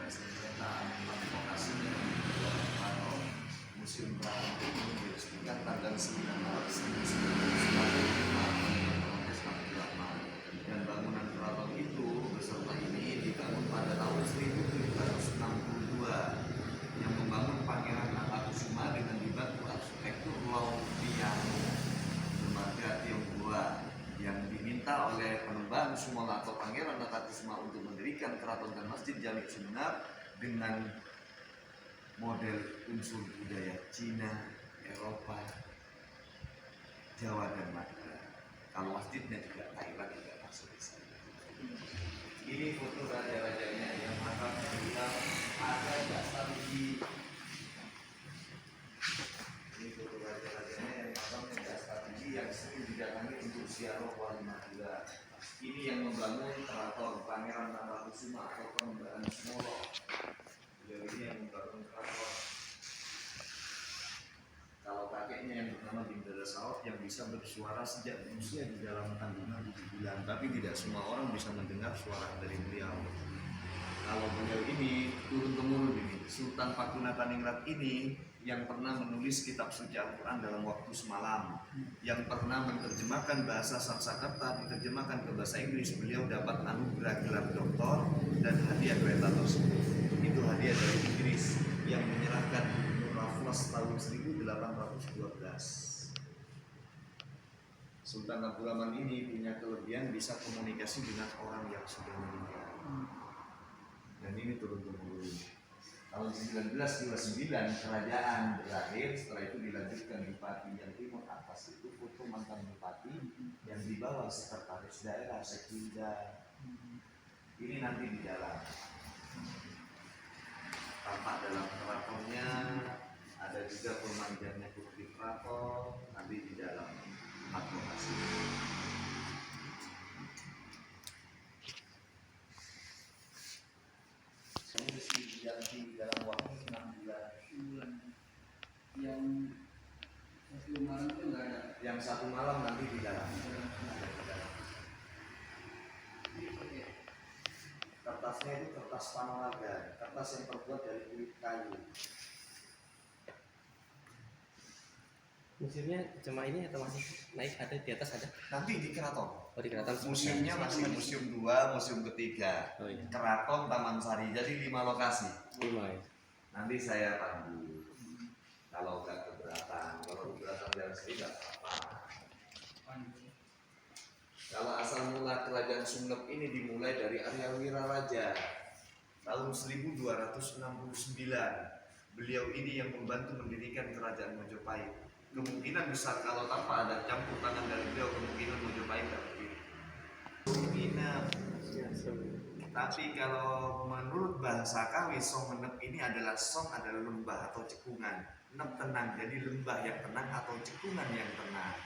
sengketa lokasinya atau Museum Pramuka itu diresmikan tanggal 9 Maret 1998 dan bangunan keraton itu beserta ini dibangun pada tahun 1762 yang membangun Pangeran Natakusuma dengan dibantu arsitektur Laupiano lembaga Tionghoa yang diminta oleh Penembahan Sumono atau Pangeran Natakusuma untuk mendirikan keraton dan masjid Jami Sumenep dengan model unsur budaya Cina, Eropa, Jawa dan Madura. Kalau masjidnya juga Thailand juga masuk di sana. Ini foto raja-rajanya yang makamnya bilang ada dasar di. Ini foto raja-rajanya yang makamnya dasar di yang sering didatangi untuk ziarah wali Madura. Ini yang membangun keraton Pangeran Natakusuma atau Penembahan Sumono. Ini yang membangun keraton. Kalau kakeknya yang bernama Bindara Saud yang bisa bersuara sejak usia di dalam kandungan 7 bulan, tapi tidak semua orang bisa mendengar suara dari beliau. Kalau beliau ini turun temurun ini, Sultan Pakunatan ini yang pernah menulis kitab suci Al-Quran dalam waktu semalam, yang pernah menerjemahkan bahasa Sanskerta diterjemahkan ke bahasa Inggris, beliau dapat anugerah gelar doktor dan hadiah kereta tersebut. Itu hadiah dari Inggris yang menyerahkan Raffles tahun 1812. Sultan Abdul Rahman ini punya kelebihan bisa komunikasi dengan orang yang sudah meninggal. Dan ini turun-temurun. Tahun 1929 kerajaan berakhir, setelah itu dilanjutkan Bupati yang timur atas itu foto mantan Bupati yang dibawa sekretaris daerah Sekida. Ini nanti di dalam. Tampak dalam keratonnya, ada juga pemanjangnya Putri Keraton, nanti di dalam advokasi. Saya diganti dalam waktu 6 bulan. Yang satu malam itu enggak ada. Yang satu malam nanti di dalam. Kertasnya itu kertas Panolaga, kertas yang terbuat dari kulit kayu. Museumnya cuma ini atau masih naik, ada di atas ada? Nanti di keraton. Oh, di keraton. Museumnya masih museum 2, museum ketiga. Oh, iya. Keraton, Taman Sari, jadi 5 lokasi. 5 ya. Nanti saya pandu. Kalau nggak keberatan, kalau keberatan dari saya nggak apa-apa. Kalau asal mula kerajaan Sumenep ini dimulai dari Arya Wiraraja tahun 1269. Beliau ini yang membantu mendirikan kerajaan Mojopahit. Kemungkinan besar kalau tanpa ada campur tangan dari beliau, kemungkinan Mojopahit tidak berdiri. Sumenep. Tapi kalau menurut bahasa Kawi, Sumenep ini adalah lembah atau cekungan. Nep tenang, jadi lembah yang tenang atau cekungan yang tenang.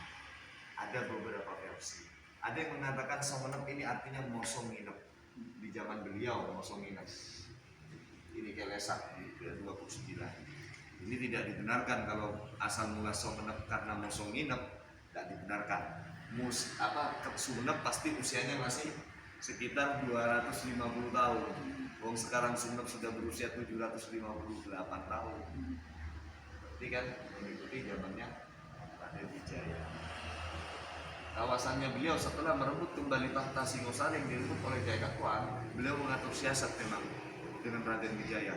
Ada beberapa versi. Ada yang mengatakan Sumenep ini artinya mosong nginep. Di zaman beliau mosong nginep. Ini Kelesak di 29. Ini tidak dibenarkan kalau asal mula Sumenep karena mosong nginep, tidak dibenarkan. Sumenep pasti usianya masih sekitar 250 tahun. Wong sekarang Sumenep sudah berusia 758 tahun. Berarti kan mengikuti zamannya Raden Wijaya. Kawasannya beliau setelah merebut kembali tahta Singosari yang direbut oleh Jayakatwang, beliau mengatur siasat memang dengan Raden Wijaya.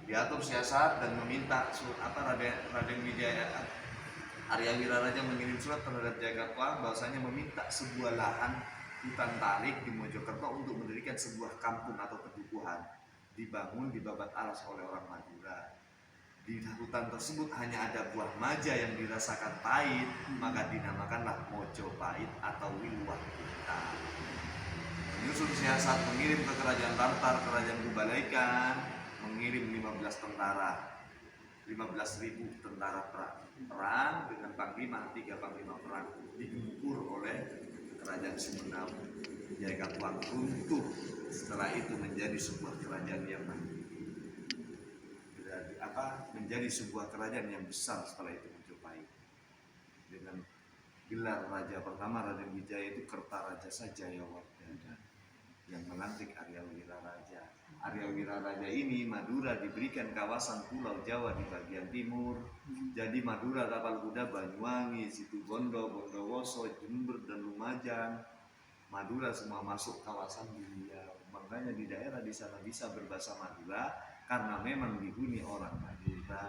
Diatur siasat dan meminta Raden Wijaya, Arya Wiraraja mengirim surat terhadap Jayakatwang bahwasanya meminta sebuah lahan hutan tarik di Mojokerto untuk mendirikan sebuah kampung atau pedukuhan dibangun di babat alas oleh orang Madura. Di hutan tersebut hanya ada buah maja yang dirasakan pahit, maka dinamakanlah Mojopahit atau Wiluwah Kuta. Menyusun siasat mengirim ke kerajaan Tartar, kerajaan Kubalaikan, mengirim 15.000 tentara perang dengan panglima, 3 panglima perang digempur oleh kerajaan Sumenep. Jayakatwang runtuh. Setelah itu menjadi sebuah kerajaan yang menjadi sebuah kerajaan yang besar setelah itu Majapahit. Dengan gelar raja pertama Raden Wijaya itu Kertarajasa Jayawardhana yang melantik Arya Wiraraja. Arya Wiraraja ini Madura diberikan kawasan Pulau Jawa di bagian timur. Jadi Madura, Tapal Kuda, Banyuwangi, Situbondo, Bondowoso, Jember dan Lumajang, Madura semua masuk kawasan beliau. Makanya di daerah di sana bisa berbahasa Madura karena memang dihuni orang Madura.